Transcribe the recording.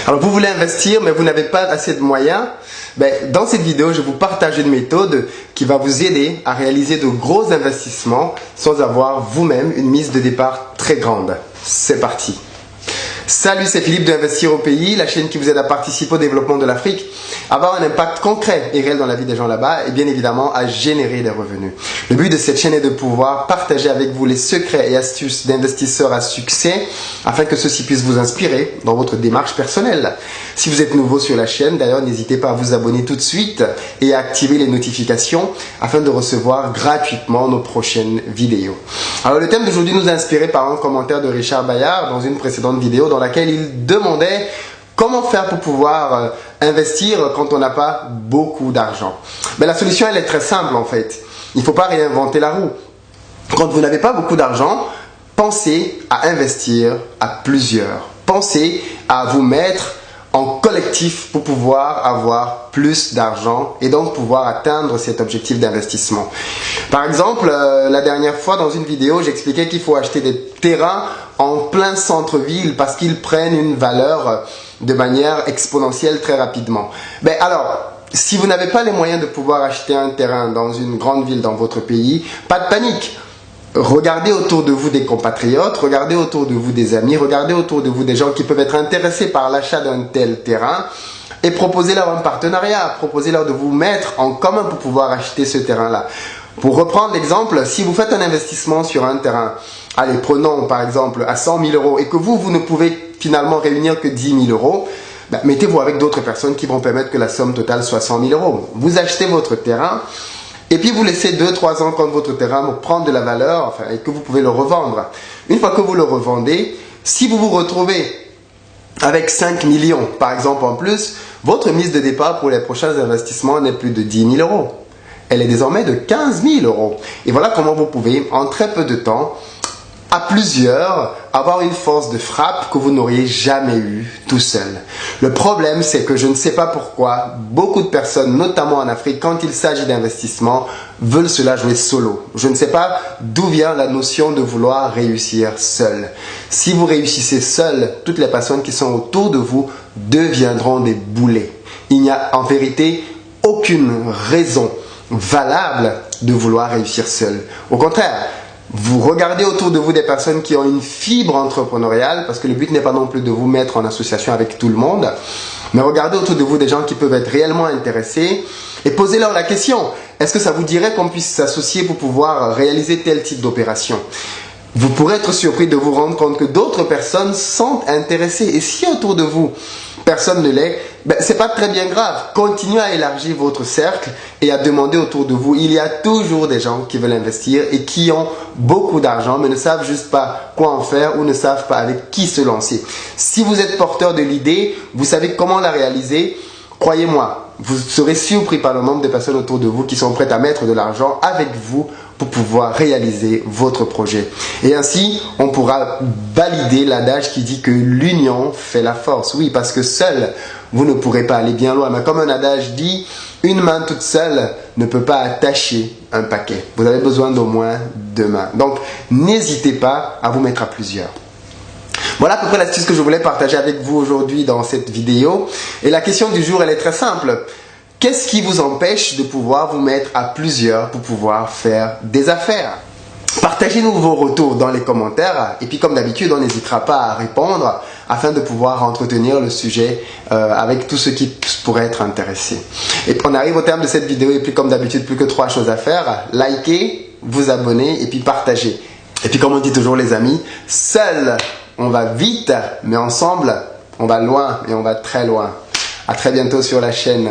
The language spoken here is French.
Alors vous voulez investir mais vous n'avez pas assez de moyens. Dans cette vidéo, je vais vous partage une méthode qui va vous aider à réaliser de gros investissements sans avoir vous-même une mise de départ très grande. C'est parti! Salut, c'est Philippe d'Investir au Pays, la chaîne qui vous aide à participer au développement de l'Afrique, avoir un impact concret et réel dans la vie des gens là-bas et bien évidemment à générer des revenus. Le but de cette chaîne est de pouvoir partager avec vous les secrets et astuces d'investisseurs à succès afin que ceci puisse vous inspirer dans votre démarche personnelle. Si vous êtes nouveau sur la chaîne, d'ailleurs, n'hésitez pas à vous abonner tout de suite et à activer les notifications afin de recevoir gratuitement nos prochaines vidéos. Alors le thème d'aujourd'hui nous a inspiré par un commentaire de Richard Bayard dans une précédente vidéo dans laquelle il demandait comment faire pour pouvoir investir quand on n'a pas beaucoup d'argent. La solution elle est très simple en fait. Il ne faut pas réinventer la roue. Quand vous n'avez pas beaucoup d'argent, pensez à investir à plusieurs. Pensez à vous mettre en collectif pour pouvoir avoir plus d'argent et donc pouvoir atteindre cet objectif d'investissement. Par exemple, la dernière fois dans une vidéo, j'expliquais qu'il faut acheter des terrains en plein centre-ville parce qu'ils prennent une valeur de manière exponentielle très rapidement. Alors, si vous n'avez pas les moyens de pouvoir acheter un terrain dans une grande ville dans votre pays, pas de panique. Regardez autour de vous des compatriotes, regardez autour de vous des amis, regardez autour de vous des gens qui peuvent être intéressés par l'achat d'un tel terrain et proposez-leur un partenariat, proposez-leur de vous mettre en commun pour pouvoir acheter ce terrain-là. Pour reprendre l'exemple, si vous faites un investissement sur un terrain, allez, prenons par exemple à 100 000 euros et que vous ne pouvez finalement réunir que 10 000 euros, mettez-vous avec d'autres personnes qui vont permettre que la somme totale soit 100 000 euros. Vous achetez votre terrain. Et puis vous laissez 2-3 ans quand votre terrain prend de la valeur et que vous pouvez le revendre. Une fois que vous le revendez, si vous vous retrouvez avec 5 millions par exemple en plus, votre mise de départ pour les prochains investissements n'est plus de 10 000 euros. Elle est désormais de 15 000 euros. Et voilà comment vous pouvez en très peu de temps, à plusieurs, avoir une force de frappe que vous n'auriez jamais eue tout seul. Le problème, c'est que je ne sais pas pourquoi, beaucoup de personnes, notamment en Afrique, quand il s'agit d'investissement, veulent cela jouer solo. Je ne sais pas d'où vient la notion de vouloir réussir seul. Si vous réussissez seul, toutes les personnes qui sont autour de vous deviendront des boulets. Il n'y a en vérité aucune raison valable de vouloir réussir seul. Au contraire, vous regardez autour de vous des personnes qui ont une fibre entrepreneuriale, parce que le but n'est pas non plus de vous mettre en association avec tout le monde, mais regardez autour de vous des gens qui peuvent être réellement intéressés et posez-leur la question, est-ce que ça vous dirait qu'on puisse s'associer pour pouvoir réaliser tel type d'opération? Vous pourrez être surpris de vous rendre compte que d'autres personnes sont intéressées. Et si autour de vous, personne ne l'est, c'est pas très bien grave. Continuez à élargir votre cercle et à demander autour de vous. Il y a toujours des gens qui veulent investir et qui ont beaucoup d'argent mais ne savent juste pas quoi en faire ou ne savent pas avec qui se lancer. Si vous êtes porteur de l'idée, vous savez comment la réaliser. Croyez-moi, vous serez surpris par le nombre de personnes autour de vous qui sont prêtes à mettre de l'argent avec vous pour pouvoir réaliser votre projet. Et ainsi, on pourra valider l'adage qui dit que l'union fait la force. Oui, parce que seul, vous ne pourrez pas aller bien loin. Mais comme un adage dit, une main toute seule ne peut pas attacher un paquet. Vous avez besoin d'au moins 2 mains. Donc, n'hésitez pas à vous mettre à plusieurs. Voilà à peu près l'astuce que je voulais partager avec vous aujourd'hui dans cette vidéo. Et la question du jour, elle est très simple. Qu'est-ce qui vous empêche de pouvoir vous mettre à plusieurs pour pouvoir faire des affaires? Partagez-nous vos retours dans les commentaires et puis comme d'habitude, on n'hésitera pas à répondre afin de pouvoir entretenir le sujet avec tous ceux qui pourraient être intéressés. Et puis on arrive au terme de cette vidéo et puis comme d'habitude, plus que 3 choses à faire. Likez, vous abonner et puis partagez. Et puis comme on dit toujours les amis, seul on va vite, mais ensemble on va loin et on va très loin. À très bientôt sur la chaîne.